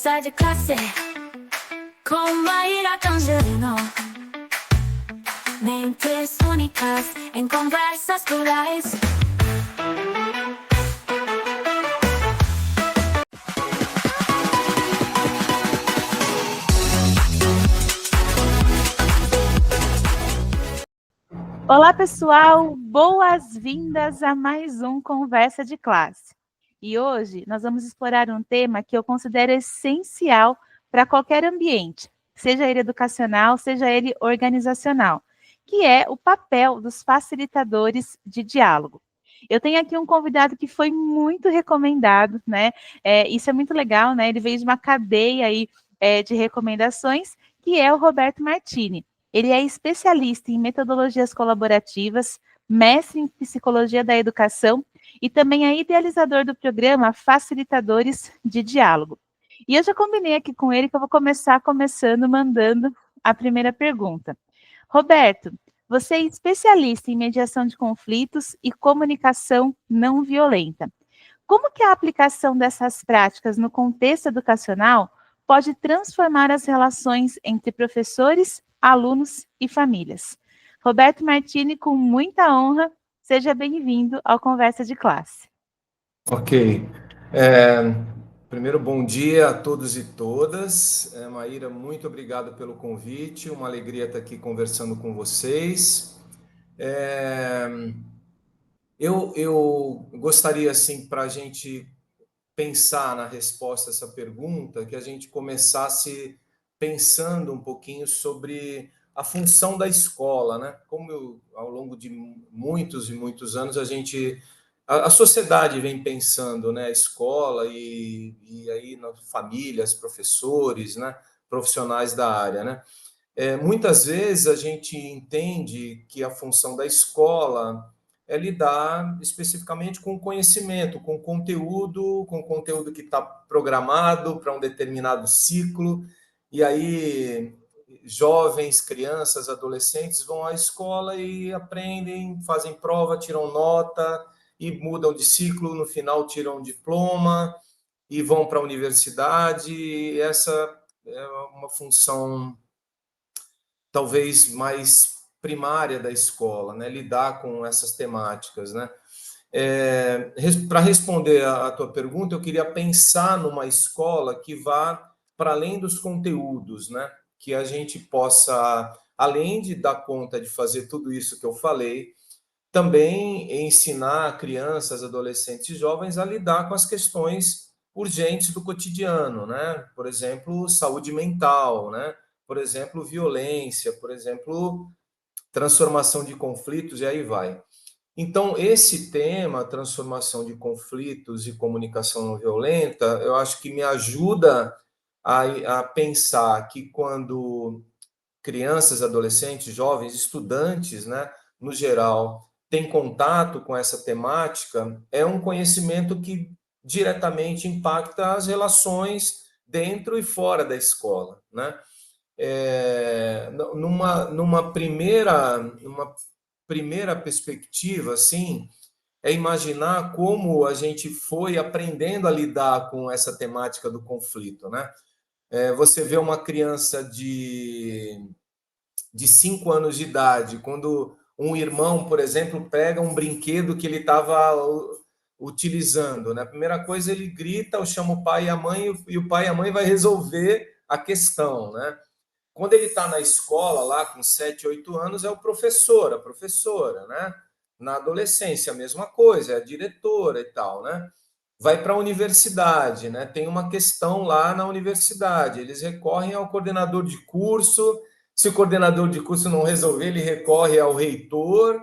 Conversa de classe com Maíra Tangerino. Mentes únicas em conversas plurais. Olá, pessoal! Boas-vindas a mais um Conversa de Classe. E hoje nós vamos explorar um tema que eu considero essencial para qualquer ambiente, seja ele educacional, seja ele organizacional, que é o papel dos facilitadores de diálogo. Eu tenho aqui um convidado que foi muito recomendado, né? Isso é muito legal, né? Ele veio de uma cadeia aí, de recomendações, que é o Roberto Martini. Ele é especialista em metodologias colaborativas, mestre em psicologia da educação e também é idealizador do programa Facilitadores de Diálogo. E eu já combinei aqui com ele que eu vou começar mandando a primeira pergunta. Roberto, você é especialista em mediação de conflitos e comunicação não violenta. Como que a aplicação dessas práticas no contexto educacional pode transformar as relações entre professores, alunos e famílias? Roberto Martini, com muita honra, seja bem-vindo ao Conversa de Classe. Ok. Primeiro, bom dia a todos e todas. Maíra, muito obrigado pelo convite. Uma alegria estar aqui conversando com vocês. Eu gostaria, assim, para a gente pensar na resposta a essa pergunta, que a gente começasse pensando um pouquinho sobre a função da escola, né? Ao longo de muitos e muitos anos, a sociedade vem pensando, né? A escola e aí famílias, professores, né? Profissionais da área, né? Muitas vezes a gente entende que a função da escola é lidar especificamente com o conhecimento, com o conteúdo que está programado para um determinado ciclo, e aí jovens, crianças, adolescentes vão à escola e aprendem, fazem prova, tiram nota e mudam de ciclo, no final tiram um diploma e vão para a universidade. E essa é uma função talvez mais primária da escola, né? Lidar com essas temáticas, né? Para responder a tua pergunta, eu queria pensar numa escola que vá para além dos conteúdos, né? Que a gente possa, além de dar conta de fazer tudo isso que eu falei, também ensinar crianças, adolescentes e jovens a lidar com as questões urgentes do cotidiano, né? Por exemplo, saúde mental, né? Por exemplo, violência, por exemplo, transformação de conflitos, e aí vai. Então, esse tema, transformação de conflitos e comunicação não violenta, eu acho que me ajuda a pensar que quando crianças, adolescentes, jovens, estudantes, né, no geral, têm contato com essa temática, é um conhecimento que diretamente impacta as relações dentro e fora da escola, né? Numa primeira perspectiva, assim, é imaginar como a gente foi aprendendo a lidar com essa temática do conflito, né? Você vê uma criança de 5 anos de idade, quando um irmão, por exemplo, pega um brinquedo que ele estava utilizando, né? A primeira coisa, ele grita, ou chama o pai e a mãe, e o pai e a mãe vai resolver a questão, né? Quando ele está na escola, lá com 7, 8 anos, é o professor, a professora, né? Na adolescência, a mesma coisa, é a diretora e tal, né? Vai para a universidade, né? Tem uma questão lá na universidade, eles recorrem ao coordenador de curso, se o coordenador de curso não resolver, ele recorre ao reitor,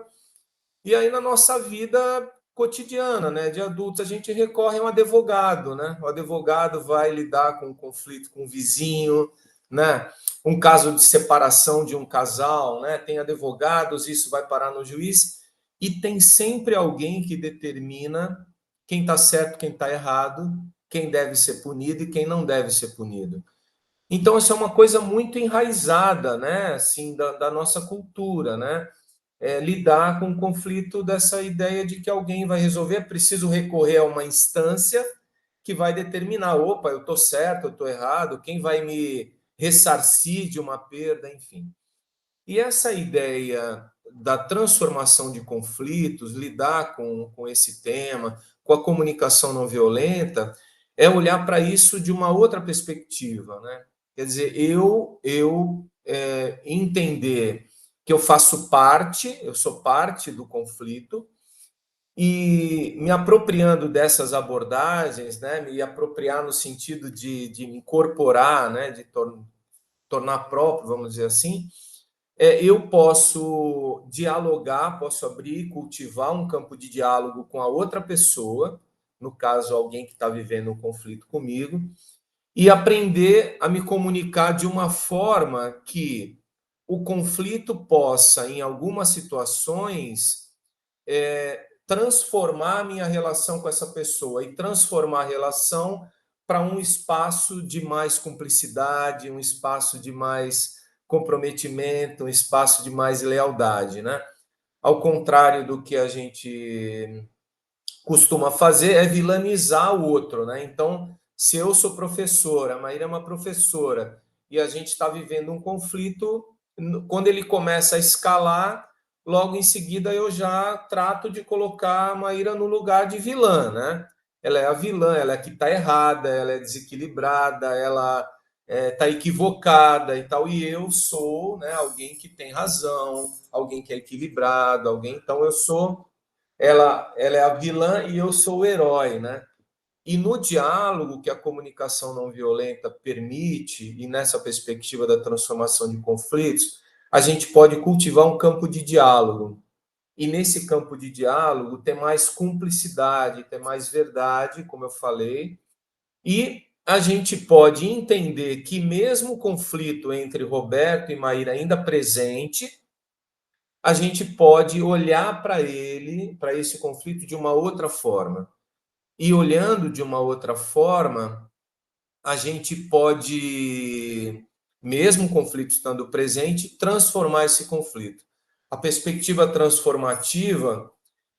e aí na nossa vida cotidiana, né, de adultos, a gente recorre a um advogado, né? O advogado vai lidar com um conflito com o vizinho, né? Um caso de separação de um casal, né? Tem advogados, isso vai parar no juiz, e tem sempre alguém que determina quem está certo, quem está errado, quem deve ser punido e quem não deve ser punido. Então, isso é uma coisa muito enraizada, né, assim, da nossa cultura, né? Lidar com o conflito dessa ideia de que alguém vai resolver, é preciso recorrer a uma instância que vai determinar, opa, eu estou certo, eu estou errado, quem vai me ressarcir de uma perda, enfim. E essa ideia da transformação de conflitos, lidar com esse tema, com a comunicação não violenta, é olhar para isso de uma outra perspectiva, né? Quer dizer, entender que eu faço parte, eu sou parte do conflito, e me apropriando dessas abordagens, né, me apropriar no sentido de me incorporar, né, de tornar próprio, vamos dizer assim, eu posso dialogar, posso abrir, cultivar um campo de diálogo com a outra pessoa, no caso, alguém que está vivendo um conflito comigo, e aprender a me comunicar de uma forma que o conflito possa, em algumas situações, transformar a minha relação com essa pessoa e transformar a relação para um espaço de mais cumplicidade, um espaço de mais comprometimento, um espaço de mais lealdade, né? Ao contrário do que a gente costuma fazer, é vilanizar o outro, né? Então, se eu sou professora, a Maíra é uma professora, e a gente está vivendo um conflito, quando ele começa a escalar, logo em seguida eu já trato de colocar a Maíra no lugar de vilã, né? Ela é a vilã, ela é a que está errada, ela é desequilibrada, ela está equivocada e tal, e eu sou, né, alguém que tem razão, alguém que é equilibrado, alguém, então eu sou, ela é a vilã e eu sou o herói, né? E no diálogo que a comunicação não violenta permite, e nessa perspectiva da transformação de conflitos, a gente pode cultivar um campo de diálogo. E nesse campo de diálogo ter mais cumplicidade, ter mais verdade, como eu falei, e a gente pode entender que mesmo o conflito entre Roberto e Maíra ainda presente, a gente pode olhar para ele, para esse conflito de uma outra forma. E olhando de uma outra forma, a gente pode, mesmo o conflito estando presente, transformar esse conflito. A perspectiva transformativa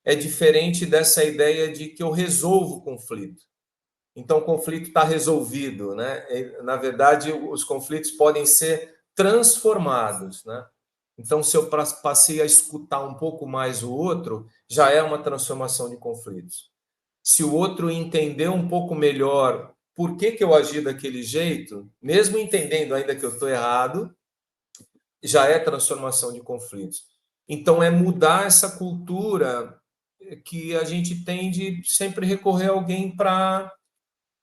é diferente dessa ideia de que eu resolvo o conflito. Então, o conflito está resolvido, né? Na verdade, os conflitos podem ser transformados, né? Então, se eu passei a escutar um pouco mais o outro, já é uma transformação de conflitos. Se o outro entender um pouco melhor por que eu agi daquele jeito, mesmo entendendo ainda que eu estou errado, já é transformação de conflitos. Então, é mudar essa cultura que a gente tem de sempre recorrer a alguém para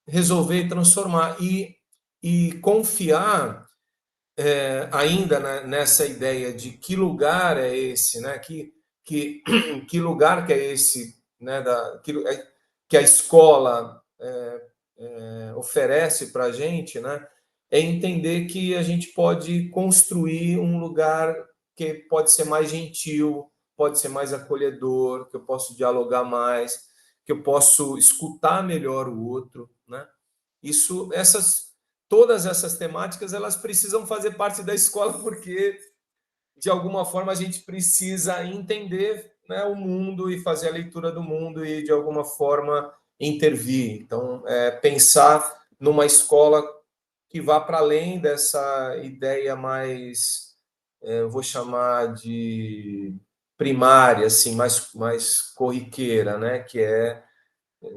resolver e transformar. E confiar ainda nessa ideia de que lugar é esse, né? Que lugar que é esse, né? Que a escola oferece para a gente, né? É entender que a gente pode construir um lugar que pode ser mais gentil, pode ser mais acolhedor, que eu posso dialogar mais, que eu posso escutar melhor o outro, né? Todas essas temáticas, elas precisam fazer parte da escola, porque de alguma forma a gente precisa entender, né, o mundo e fazer a leitura do mundo e de alguma forma intervir. Então, pensar numa escola que vá para além dessa ideia mais, eu vou chamar de primária, assim, mais corriqueira, né, que é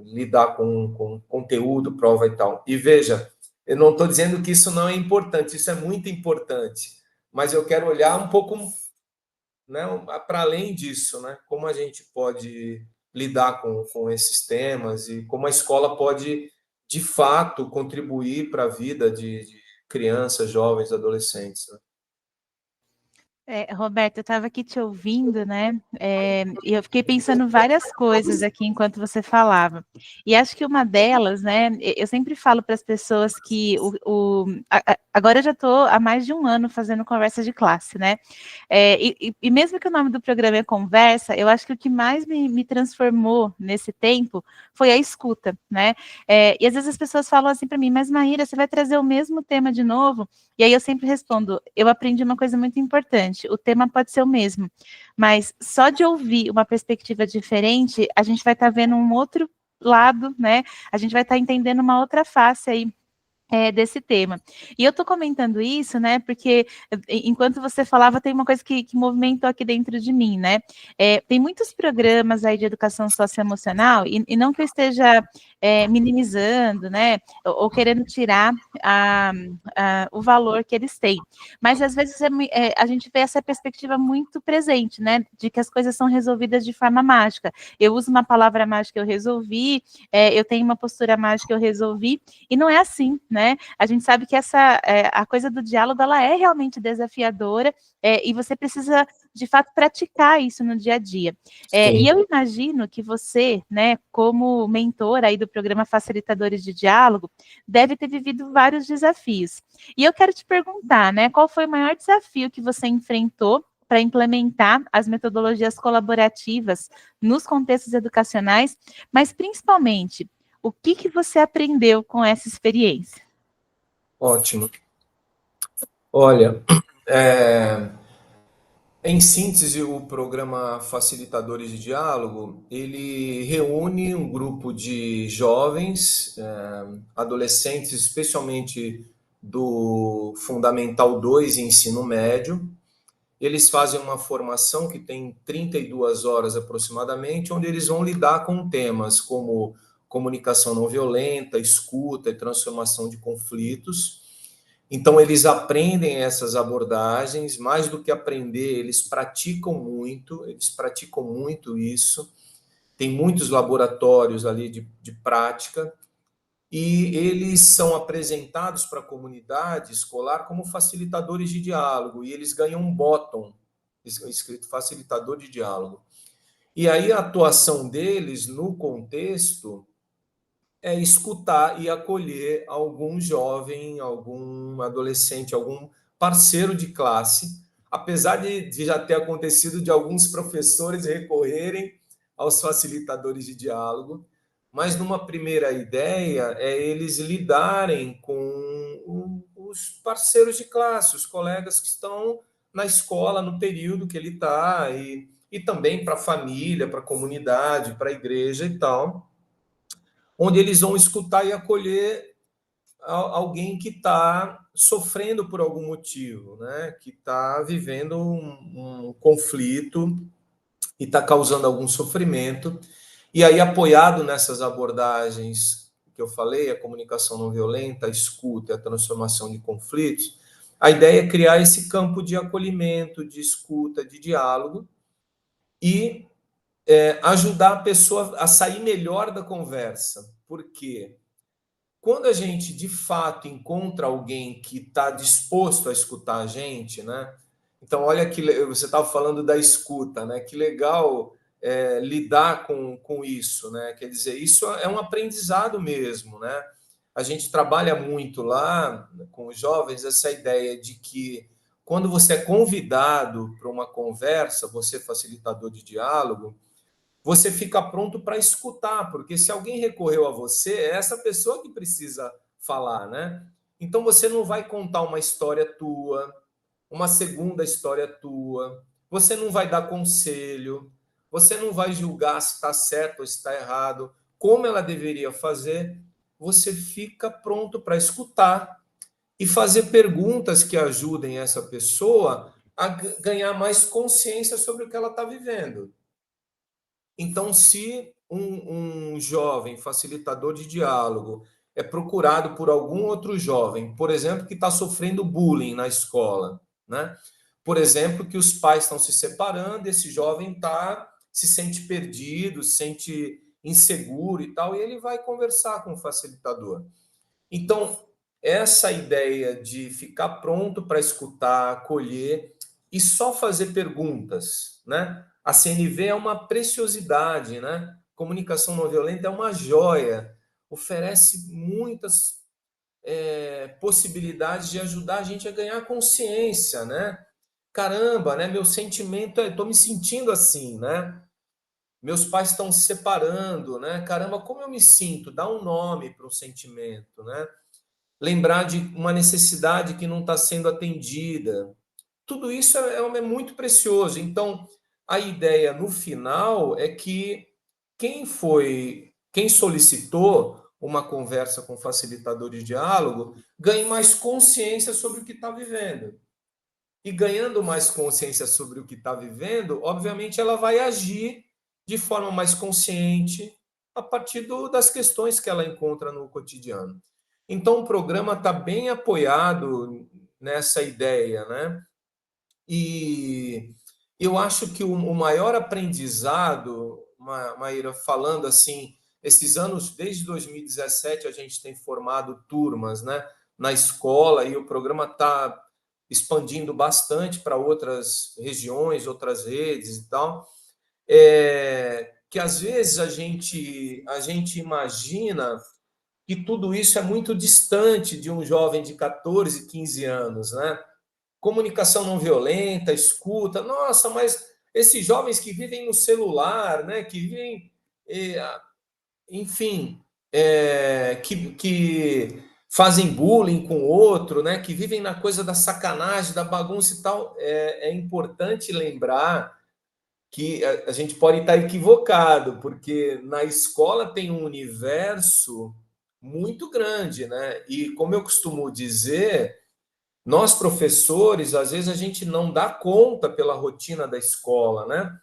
lidar com conteúdo, prova e tal. E veja, eu não estou dizendo que isso não é importante, isso é muito importante, mas eu quero olhar um pouco, né, para além disso, né, como a gente pode lidar com esses temas e como a escola pode, de fato, contribuir para a vida de crianças, jovens, adolescentes, né? Roberto, eu estava aqui te ouvindo, né? E eu fiquei pensando várias coisas aqui enquanto você falava. E acho que uma delas, né? Eu sempre falo para as pessoas que agora eu já estou há mais de um ano fazendo conversa de classe, né? E mesmo que o nome do programa é Conversa, eu acho que o que mais me transformou nesse tempo foi a escuta, né? E às vezes as pessoas falam assim para mim, mas Maíra, você vai trazer o mesmo tema de novo? E aí eu sempre respondo, eu aprendi uma coisa muito importante, o tema pode ser o mesmo, mas só de ouvir uma perspectiva diferente, a gente vai estar vendo um outro lado, né, a gente vai estar entendendo uma outra face aí desse tema. E eu estou comentando isso, né, porque enquanto você falava, tem uma coisa que movimentou aqui dentro de mim, né? Tem muitos programas aí de educação socioemocional, e não que eu esteja minimizando, né, ou querendo tirar o valor que eles têm, mas às vezes a gente vê essa perspectiva muito presente, né, de que as coisas são resolvidas de forma mágica. Eu uso uma palavra mágica, eu resolvi, eu tenho uma postura mágica, eu resolvi, e não é assim, né? A gente sabe que a coisa do diálogo, ela é realmente desafiadora, e você precisa, de fato, praticar isso no dia a dia. E eu imagino que você, né, como mentor aí do programa Facilitadores de Diálogo, deve ter vivido vários desafios. E eu quero te perguntar, né, qual foi o maior desafio que você enfrentou para implementar as metodologias colaborativas nos contextos educacionais, mas principalmente, o que você aprendeu com essa experiência? Ótimo. Olha, em síntese, o programa Facilitadores de Diálogo, ele reúne um grupo de jovens, adolescentes, especialmente do Fundamental 2 e Ensino Médio. Eles fazem uma formação que tem 32 horas aproximadamente, onde eles vão lidar com temas como comunicação não violenta, escuta e transformação de conflitos. Então, eles aprendem essas abordagens, mais do que aprender, eles praticam muito isso. Tem muitos laboratórios ali de prática, e eles são apresentados para a comunidade escolar como facilitadores de diálogo, e eles ganham um bottom, escrito facilitador de diálogo. E aí a atuação deles no contexto é escutar e acolher algum jovem, algum adolescente, algum parceiro de classe, apesar de já ter acontecido de alguns professores recorrerem aos facilitadores de diálogo, mas numa primeira ideia é eles lidarem com os parceiros de classe, os colegas que estão na escola, no período que ele está, e também para a família, para a comunidade, para a igreja e tal, onde eles vão escutar e acolher alguém que está sofrendo por algum motivo, né? Que está vivendo um conflito e está causando algum sofrimento. E aí, apoiado nessas abordagens que eu falei, a comunicação não violenta, a escuta e a transformação de conflitos, a ideia é criar esse campo de acolhimento, de escuta, de diálogo, e ajudar a pessoa a sair melhor da conversa. Por quê? Quando a gente, de fato, encontra alguém que está disposto a escutar a gente, né? Então, olha que você estava falando da escuta, né? Que legal lidar com isso, né? Quer dizer, isso é um aprendizado mesmo, né? A gente trabalha muito lá com os jovens essa ideia de que quando você é convidado para uma conversa, você é facilitador de diálogo, você fica pronto para escutar, porque se alguém recorreu a você, é essa pessoa que precisa falar, né? Então você não vai contar uma história tua, uma segunda história tua, você não vai dar conselho, você não vai julgar se está certo ou se está errado, como ela deveria fazer, você fica pronto para escutar e fazer perguntas que ajudem essa pessoa a ganhar mais consciência sobre o que ela está vivendo. Então, se um jovem facilitador de diálogo é procurado por algum outro jovem, por exemplo, que está sofrendo bullying na escola, né? Por exemplo, que os pais estão se separando, esse jovem se sente perdido, se sente inseguro e tal, e ele vai conversar com o facilitador. Então, essa ideia de ficar pronto para escutar, acolher e só fazer perguntas, né? A CNV é uma preciosidade, né? Comunicação não violenta é uma joia, oferece muitas possibilidades de ajudar a gente a ganhar consciência, né? Caramba, né? Meu sentimento estou me sentindo assim, né? Meus pais estão se separando, né? Caramba, como eu me sinto? Dá um nome para o sentimento, né? Lembrar de uma necessidade que não está sendo atendida. Tudo isso é muito precioso. Então, a ideia no final é que quem foi quem solicitou uma conversa com facilitador de diálogo ganhe mais consciência sobre o que está vivendo. E ganhando mais consciência sobre o que está vivendo, obviamente ela vai agir de forma mais consciente a partir das questões que ela encontra no cotidiano. Então, o programa está bem apoiado nessa ideia, né? E eu acho que o maior aprendizado, Maíra, falando assim, esses anos, desde 2017, a gente tem formado turmas, né, na escola, e o programa está expandindo bastante para outras regiões, outras redes e tal, que às vezes a gente imagina que tudo isso é muito distante de um jovem de 14, 15 anos, né? Comunicação não violenta, escuta. Nossa, mas esses jovens que vivem no celular, né? Que vivem, enfim, que fazem bullying com o outro, né? Que vivem na coisa da sacanagem, da bagunça e tal. É importante lembrar que a gente pode estar equivocado, porque na escola tem um universo muito grande, né? E como eu costumo dizer, nós professores, às vezes a gente não dá conta pela rotina da escola, né?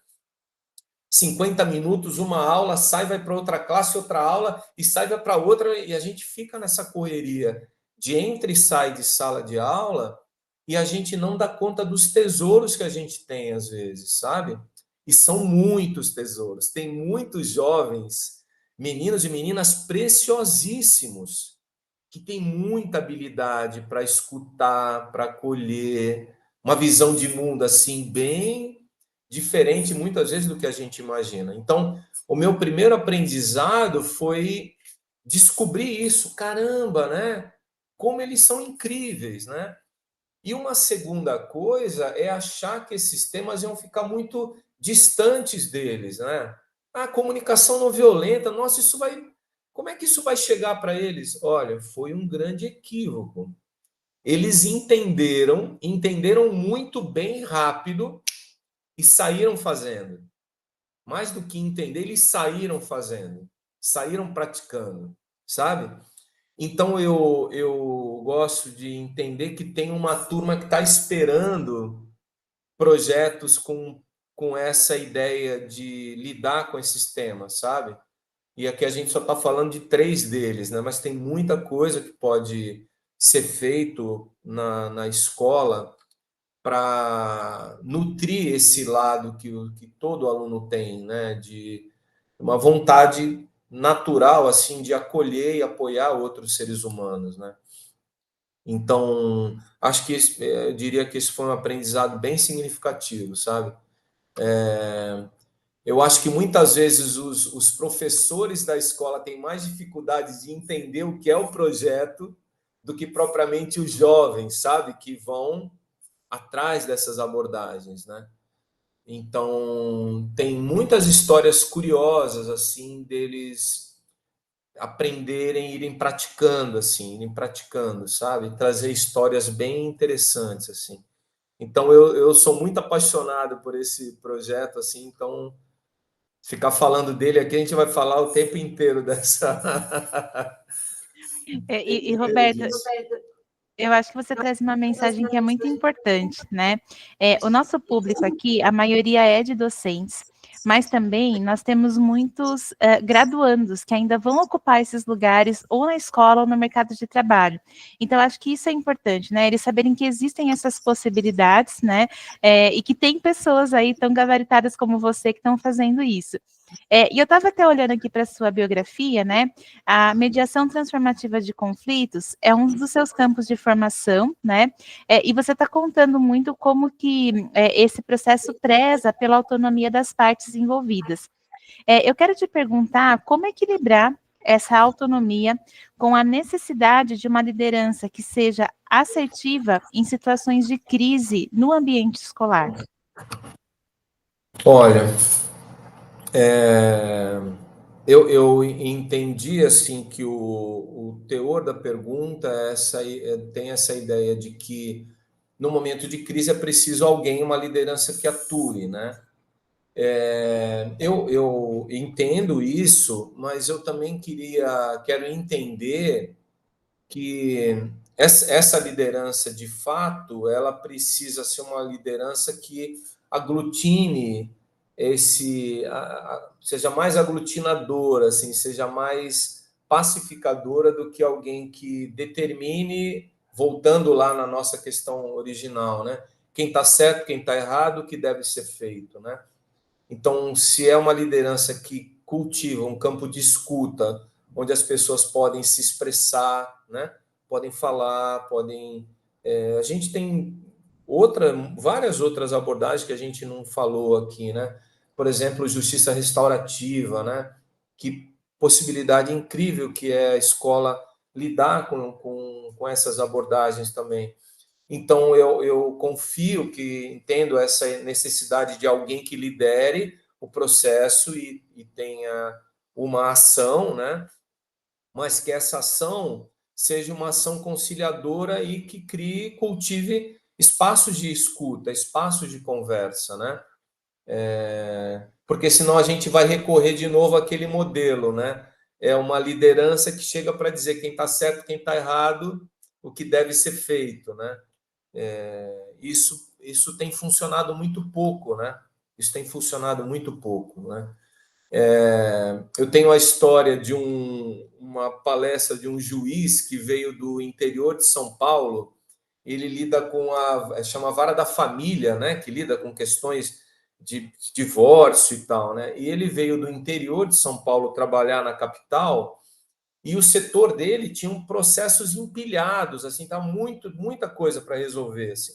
50 minutos, uma aula, sai, vai para outra classe, outra aula, e sai, vai para outra, e a gente fica nessa correria de entra e sai de sala de aula, e a gente não dá conta dos tesouros que a gente tem, às vezes, sabe? E são muitos tesouros. Tem muitos jovens, meninos e meninas preciosíssimos, que têm muita habilidade para escutar, para acolher, uma visão de mundo assim bem diferente muitas vezes do que a gente imagina. Então, o meu primeiro aprendizado foi descobrir isso, caramba, né? Como eles são incríveis, né? E uma segunda coisa é achar que esses temas iam ficar muito distantes deles, né? A comunicação não violenta, nossa, isso vai. Como é que isso vai chegar para eles? Olha, foi um grande equívoco. Eles entenderam muito bem rápido e saíram fazendo. Mais do que entender, eles saíram fazendo, saíram praticando, sabe? Então eu gosto de entender que tem uma turma que está esperando projetos com essa ideia de lidar com esses temas, sabe? E aqui a gente só está falando de 3 deles, né? Mas tem muita coisa que pode ser feito na escola para nutrir esse lado que todo aluno tem, né? De uma vontade natural assim de acolher e apoiar outros seres humanos, né? Então, acho que eu diria que esse foi um aprendizado bem significativo, sabe? Eu acho que muitas vezes os professores da escola têm mais dificuldade de entender o que é o projeto do que propriamente os jovens, sabe? Que vão atrás dessas abordagens, né? Então, tem muitas histórias curiosas, assim, deles aprenderem, irem praticando, sabe? Trazer histórias bem interessantes, assim. Então, eu sou muito apaixonado por esse projeto, assim, então, ficar falando dele aqui, a gente vai falar o tempo inteiro dessa... Roberto, eu acho que você traz uma mensagem que é muito importante, né? O nosso público aqui, a maioria é de docentes, mas também nós temos muitos graduandos que ainda vão ocupar esses lugares ou na escola ou no mercado de trabalho. Então, acho que isso é importante, né? Eles saberem que existem essas possibilidades, né? E que tem pessoas aí tão gabaritadas como você que estão fazendo isso. E eu estava até olhando aqui para a sua biografia, né? A mediação transformativa de conflitos é um dos seus campos de formação, né? E você está contando muito como que esse processo preza pela autonomia das partes envolvidas. Eu quero te perguntar como equilibrar essa autonomia com a necessidade de uma liderança que seja assertiva em situações de crise no ambiente escolar. Olha, eu entendi assim que o teor da pergunta tem essa ideia de que no momento de crise é preciso alguém, uma liderança que atue, né? Eu entendo isso, mas eu também quero entender que essa liderança, de fato, ela precisa ser uma liderança que aglutine seja mais aglutinadora, assim, seja mais pacificadora do que alguém que determine, voltando lá na nossa questão original, né? Quem está certo, quem está errado, o que deve ser feito, né? Então, se é uma liderança que cultiva um campo de escuta, onde as pessoas podem se expressar, né? Podem falar, podem. A gente tem várias outras abordagens que a gente não falou aqui, né? Por exemplo, justiça restaurativa, né? Que possibilidade incrível que é a escola lidar com essas abordagens também. Então, eu confio que entendo essa necessidade de alguém que lidere o processo e tenha uma ação, né? Mas que essa ação seja uma ação conciliadora e que cultive espaços de escuta, espaços de conversa, né? Porque senão a gente vai recorrer de novo àquele modelo, né? É uma liderança que chega para dizer quem está certo, quem está errado, o que deve ser feito, né? Isso tem funcionado muito pouco, né? Isso tem funcionado muito pouco, né? Eu tenho a história de uma palestra de um juiz que veio do interior de São Paulo. Ele lida com chama vara da família, né? Que lida com questões de divórcio e tal, né? E ele veio do interior de São Paulo trabalhar na capital e o setor dele tinha processos empilhados, assim, tá muita coisa para resolver, assim.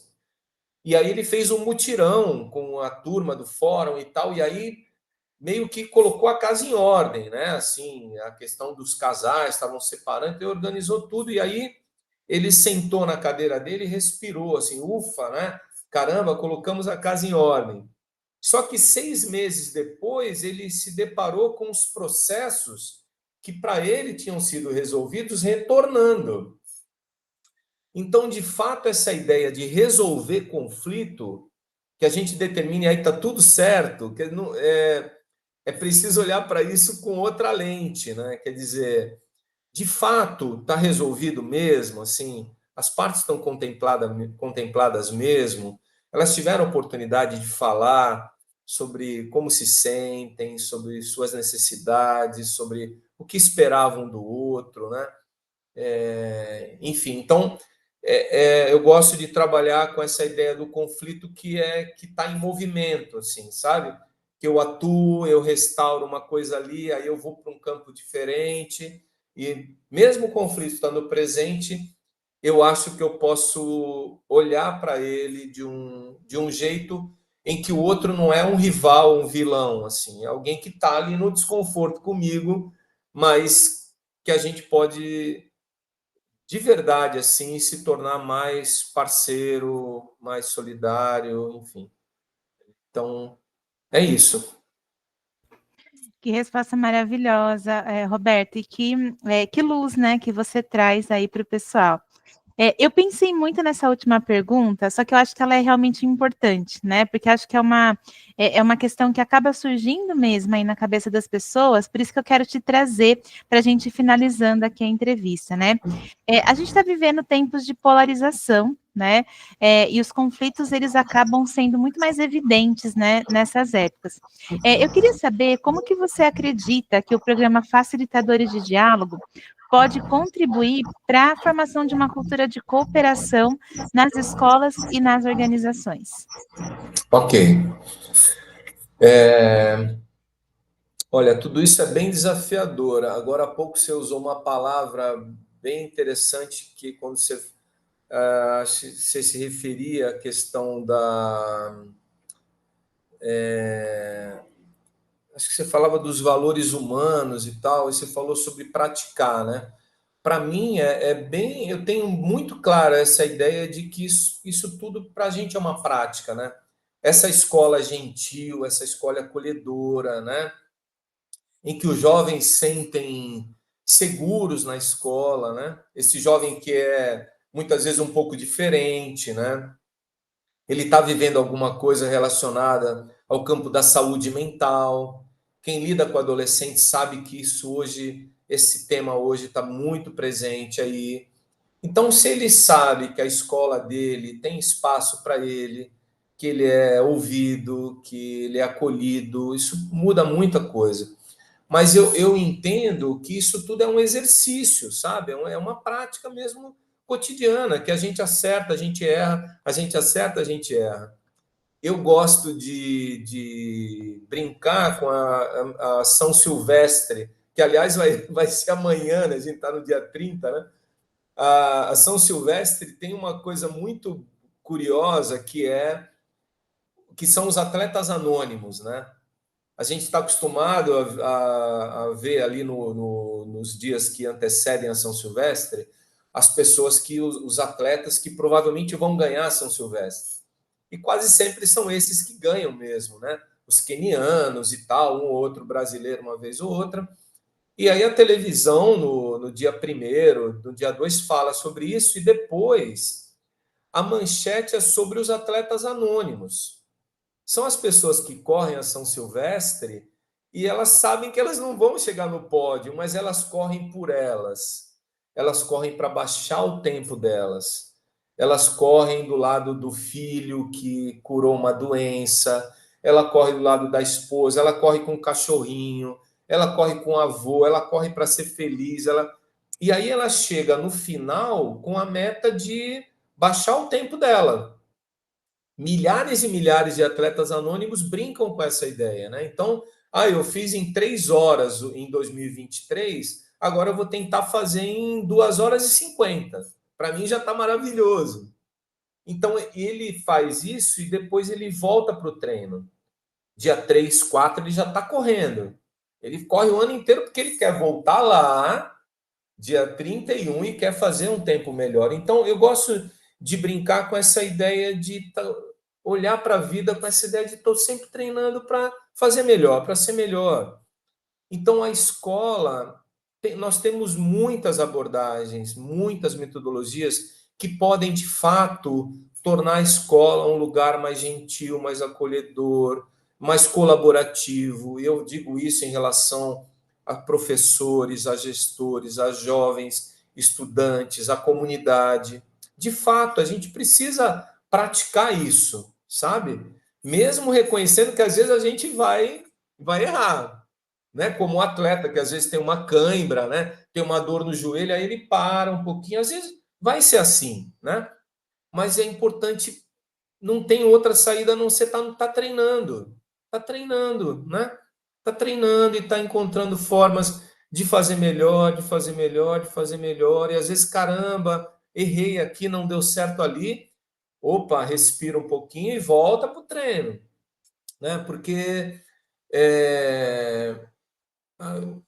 E aí ele fez um mutirão com a turma do fórum e tal, e aí meio que colocou a casa em ordem, né? Assim, a questão dos casais estavam separando, ele organizou tudo, e aí ele sentou na cadeira dele e respirou, assim, ufa, né? Caramba, colocamos a casa em ordem. Só que 6 meses depois, ele se deparou com os processos que para ele tinham sido resolvidos retornando. Então, de fato, essa ideia de resolver conflito, que a gente determine aí está tudo certo, que não, é preciso olhar para isso com outra lente, né? Quer dizer, de fato, está resolvido mesmo, assim, as partes estão contempladas mesmo, elas tiveram oportunidade de falar sobre como se sentem, sobre suas necessidades, sobre o que esperavam do outro, né? Enfim, então eu gosto de trabalhar com essa ideia do conflito que está em movimento, assim, sabe? Que eu atuo, eu restauro uma coisa ali, aí eu vou para um campo diferente, e mesmo o conflito estando presente, eu acho que eu posso olhar para ele de um jeito em que o outro não é um rival, um vilão, assim, é alguém que está ali no desconforto comigo, mas que a gente pode de verdade assim se tornar mais parceiro, mais solidário, enfim. Então, é isso. Que resposta maravilhosa, Roberto, e que luz, né, que você traz aí para o pessoal. Eu pensei muito nessa última pergunta, só que eu acho que ela é realmente importante, né? Porque acho que é uma questão que acaba surgindo mesmo aí na cabeça das pessoas, por isso que eu quero te trazer para a gente ir finalizando aqui a entrevista, né? A gente está vivendo tempos de polarização, né? E os conflitos eles acabam sendo muito mais evidentes, né, nessas épocas. Eu queria saber como que você acredita que o programa Facilitadores de Diálogo pode contribuir para a formação de uma cultura de cooperação nas escolas e nas organizações. Ok. Olha, tudo isso é bem desafiador. Agora há pouco você usou uma palavra bem interessante que quando você se referia à questão acho que você falava dos valores humanos e tal, e você falou sobre praticar, né? Para mim eu tenho muito clara essa ideia de que isso tudo para a gente é uma prática, né? Essa escola gentil, essa escola acolhedora, né? Em que os jovens sentem seguros na escola, né? Esse jovem que é muitas vezes um pouco diferente, né? Ele está vivendo alguma coisa relacionada ao campo da saúde mental. Quem lida com adolescentes sabe que isso hoje, esse tema hoje está muito presente aí. Então, se ele sabe que a escola dele tem espaço para ele, que ele é ouvido, que ele é acolhido, isso muda muita coisa. Mas eu entendo que isso tudo é um exercício, sabe? É uma prática mesmo cotidiana, que a gente acerta, a gente erra, a gente acerta, a gente erra. Eu gosto de brincar com a São Silvestre, que, aliás, vai ser amanhã, né? A gente está no dia 30, né? A São Silvestre tem uma coisa muito curiosa, que são os atletas anônimos, né? A gente está acostumado a ver ali nos dias que antecedem a São Silvestre as pessoas os atletas que provavelmente vão ganhar a São Silvestre. E quase sempre são esses que ganham mesmo, né? Os quenianos e tal, um ou outro brasileiro uma vez ou outra. E aí a televisão, no dia 1º, no dia 2, fala sobre isso, e depois a manchete é sobre os atletas anônimos. São as pessoas que correm a São Silvestre e elas sabem que elas não vão chegar no pódio, mas elas correm por elas. Elas correm para baixar o tempo delas. Elas correm do lado do filho que curou uma doença, ela corre do lado da esposa, ela corre com o cachorrinho, ela corre com o avô, ela corre para ser feliz. E aí ela chega no final com a meta de baixar o tempo dela. Milhares e milhares de atletas anônimos brincam com essa ideia, né? Então, eu fiz em 3 horas em 2023, agora eu vou tentar fazer em 2 horas e 50. Para mim já está maravilhoso. Então, ele faz isso e depois ele volta para o treino. Dia 3, 4, ele já está correndo. Ele corre o ano inteiro porque ele quer voltar lá, dia 31, e quer fazer um tempo melhor. Então, eu gosto de brincar com essa ideia de olhar para a vida com essa ideia de estou sempre treinando para fazer melhor, para ser melhor. Então, a escola, nós temos muitas abordagens, muitas metodologias que podem, de fato, tornar a escola um lugar mais gentil, mais acolhedor, mais colaborativo. E eu digo isso em relação a professores, a gestores, a jovens, estudantes, a comunidade. De fato, a gente precisa praticar isso, sabe? Mesmo reconhecendo que às vezes a gente vai errar, né? Como um atleta que às vezes tem uma cãibra, né? Tem uma dor no joelho, aí ele para um pouquinho, às vezes vai ser assim, né? Mas é importante, não tem outra saída a não ser tá treinando, né? Tá treinando e tá encontrando formas de fazer melhor, de fazer melhor, de fazer melhor, e às vezes, caramba, errei aqui, não deu certo ali. Opa, respira um pouquinho e volta para o treino, né? Porque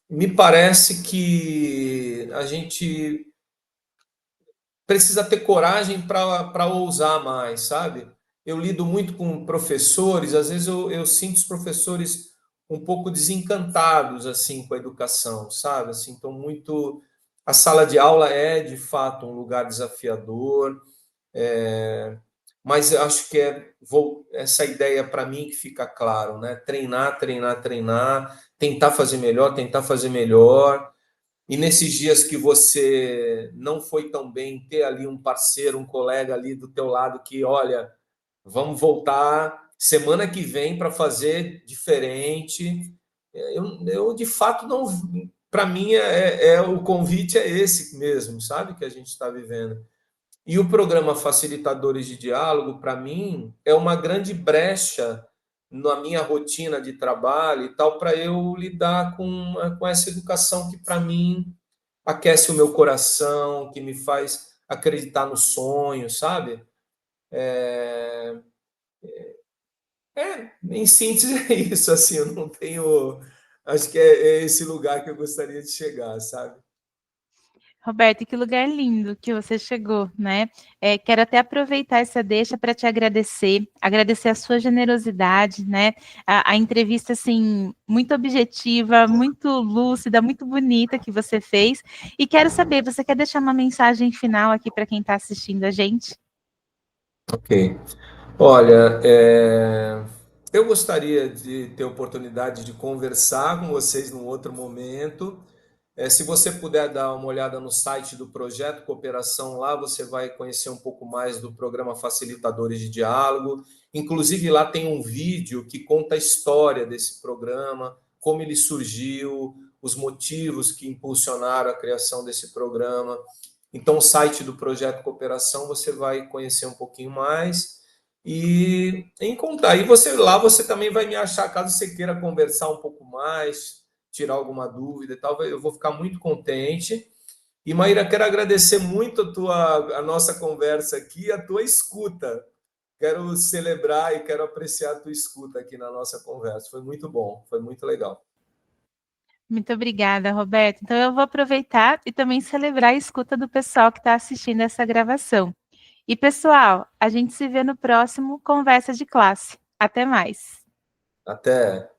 me parece que a gente precisa ter coragem para ousar mais, sabe? Eu lido muito com professores, às vezes eu sinto os professores um pouco desencantados assim com a educação, sabe? Assim, então muito a sala de aula é de fato um lugar desafiador, mas eu acho que essa ideia para mim que fica claro, né? Treinar, treinar, treinar, tentar fazer melhor, tentar fazer melhor. E nesses dias que você não foi tão bem, ter ali um parceiro, um colega ali do teu lado que, olha, vamos voltar semana que vem para fazer diferente. Eu de fato não, para mim o convite é esse mesmo, sabe, que a gente está vivendo. E o programa Facilitadores de Diálogo, para mim, é uma grande brecha na minha rotina de trabalho e tal, para eu lidar com essa educação que, para mim, aquece o meu coração, que me faz acreditar no sonho, sabe? Em síntese, é isso, assim, eu não tenho... Acho que é esse lugar que eu gostaria de chegar, sabe? Roberto, que lugar lindo que você chegou, né? Quero até aproveitar essa deixa para te agradecer a sua generosidade, né? A entrevista, assim, muito objetiva, muito lúcida, muito bonita que você fez. E quero saber, você quer deixar uma mensagem final aqui para quem está assistindo a gente? Ok. Olha, eu gostaria de ter a oportunidade de conversar com vocês num outro momento. Se você puder dar uma olhada no site do Projeto Cooperação, lá você vai conhecer um pouco mais do programa Facilitadores de Diálogo. Inclusive, lá tem um vídeo que conta a história desse programa, como ele surgiu, os motivos que impulsionaram a criação desse programa. Então, o site do Projeto Cooperação você vai conhecer um pouquinho mais e encontrar. E lá você também vai me achar, caso você queira conversar um pouco mais, tirar alguma dúvida e tal, eu vou ficar muito contente. E, Maíra, quero agradecer muito a nossa conversa aqui, a tua escuta. Quero celebrar e quero apreciar a tua escuta aqui na nossa conversa. Foi muito bom, foi muito legal. Muito obrigada, Roberto. Então, eu vou aproveitar e também celebrar a escuta do pessoal que está assistindo essa gravação. E, pessoal, a gente se vê no próximo Conversa de Classe. Até mais. Até.